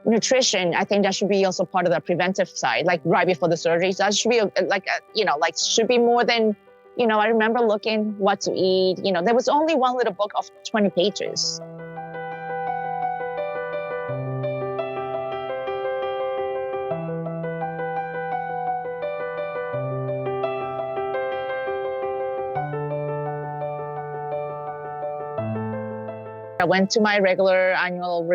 Nutrition, I think that should be also part of the preventive side, like right before the surgery. So that should be should be more than, I remember looking what to eat. There was only one little book of 20 pages. I went to my regular annual,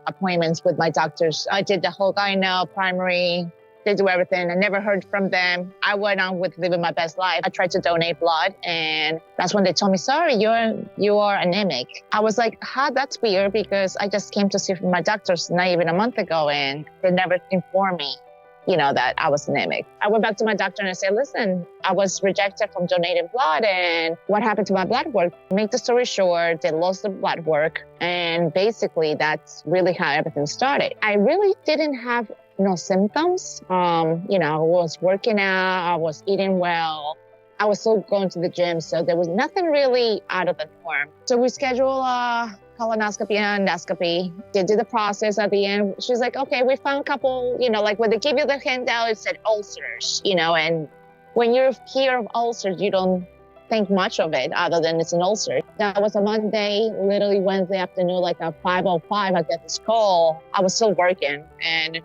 appointments with my doctors. I did the whole gyno, primary, they do everything. I never heard from them. I went on with living my best life. I tried to donate blood, and that's when they told me, sorry, you are anemic. I was like, that's weird, because I just came to see my doctors not even a month ago, and they never informed me, that I was anemic. I went back to my doctor and I said, listen, I was rejected from donating blood, and what happened to my blood work? Make the story short, they lost the blood work, and basically that's really how everything started. I really didn't have no symptoms. I was working out, I was eating well, I was still going to the gym, so there was nothing really out of the norm. So we scheduled a colonoscopy and endoscopy. They did the process at the end. She's like, okay, we found a couple, when they give you the handout, it said ulcers, and when you hear of ulcers, you don't think much of it other than it's an ulcer. That was a Monday, literally Wednesday afternoon, like at 5:05, I get this call. I was still working, and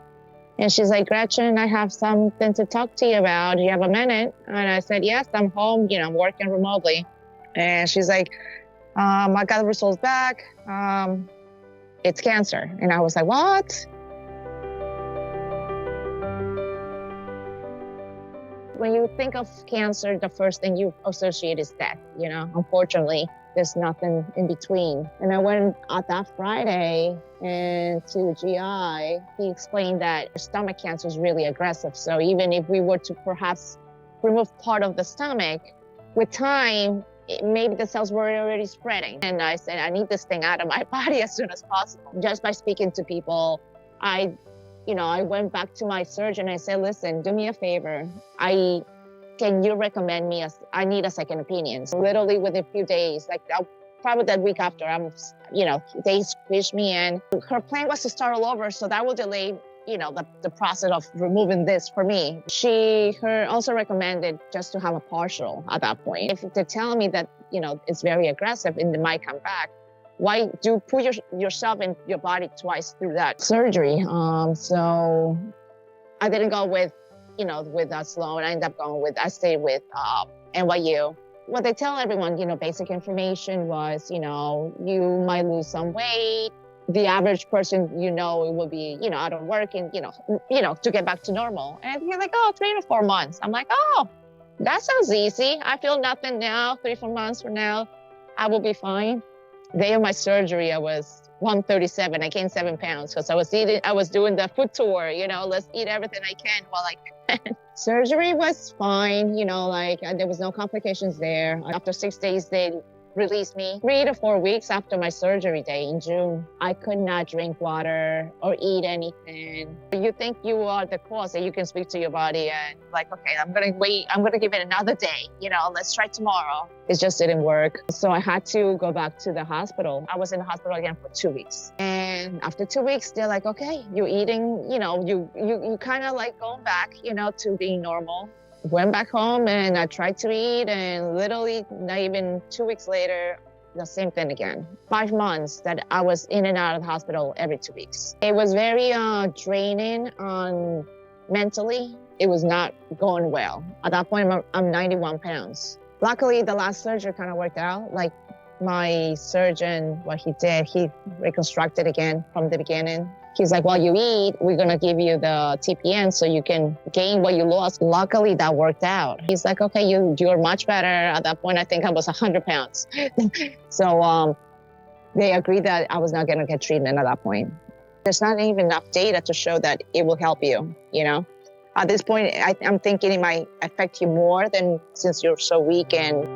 she's like, Gretchen, I have something to talk to you about. Do you have a minute? And I said, yes, I'm home, I'm working remotely. And she's like, I got the results back. It's cancer. And I was like, what? When you think of cancer, the first thing you associate is death. Unfortunately, there's nothing in between. And I went out that Friday and to GI, he explained that stomach cancer is really aggressive. So even if we were to perhaps remove part of the stomach, with time, maybe the cells were already spreading. And I said, I need this thing out of my body as soon as possible. Just by speaking to people, I went back to my surgeon. I said, listen, do me a favor. Can you recommend me? I need a second opinion. So literally within a few days, probably that week after, they squished me in. Her plan was to start all over, so that will delay, the process of removing this for me. Her also recommended just to have a partial at that point. If they're telling me that, it's very aggressive and they might come back, why do put yourself and your body twice through that surgery? So I didn't go with Sloan. I stayed with NYU. What they tell everyone, basic information was, you might lose some weight. The average person, it will be, out of work and, to get back to normal. And you're like, 3 to 4 months. I'm like, that sounds easy. I feel nothing now. 3 to 4 months from now, I will be fine. The day of my surgery, I was 137. I gained 7 pounds because I was doing the food tour, let's eat everything I can while I can. Surgery was fine, there was no complications there. After 6 days, they released me. 3 to 4 weeks after my surgery day in June, I could not drink water or eat anything. You think you are the cause, that you can speak to your body and okay, I'm gonna wait, I'm gonna give it another day, let's try tomorrow. It just didn't work. So I had to go back to the hospital. I was in the hospital again for 2 weeks. And after 2 weeks, they're like, okay, you're eating, you kind of going back, to being normal. Went back home and I tried to eat, and literally not even 2 weeks later, the same thing again. 5 months that I was in and out of the hospital every 2 weeks. It was very draining mentally. It was not going well. At that point, I'm 91 pounds. Luckily, the last surgery kind of worked out. My surgeon, what he did, he reconstructed again from the beginning. He's like, while you eat, we're going to give you the TPN so you can gain what you lost. Luckily, that worked out. He's like, okay, you're much better. At that point, I think I was 100 pounds. So they agreed that I was not going to get treatment at that point. There's not even enough data to show that it will help you, At this point, I'm thinking it might affect you more than since you're so weak. And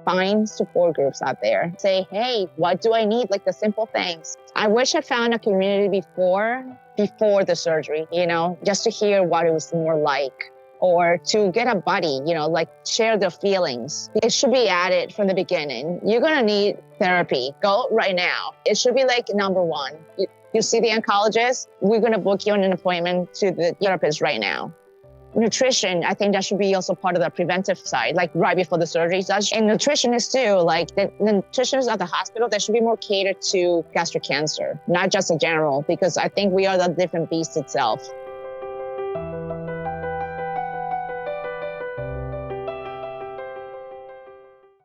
find support groups out there. Say, hey, what do I need? The simple things. I wish I found a community before the surgery, just to hear what it was more like. or to get a buddy, like share their feelings. It should be added from the beginning. You're going to need therapy. Go right now. It should be like number one. You see the oncologist, we're going to book you an appointment to the therapist right now. Nutrition, I think that should be also part of the preventive side, like right before the surgery. And nutritionists too, like the nutritionists at the hospital, they should be more catered to gastric cancer, not just a general, because I think we are the different beast itself.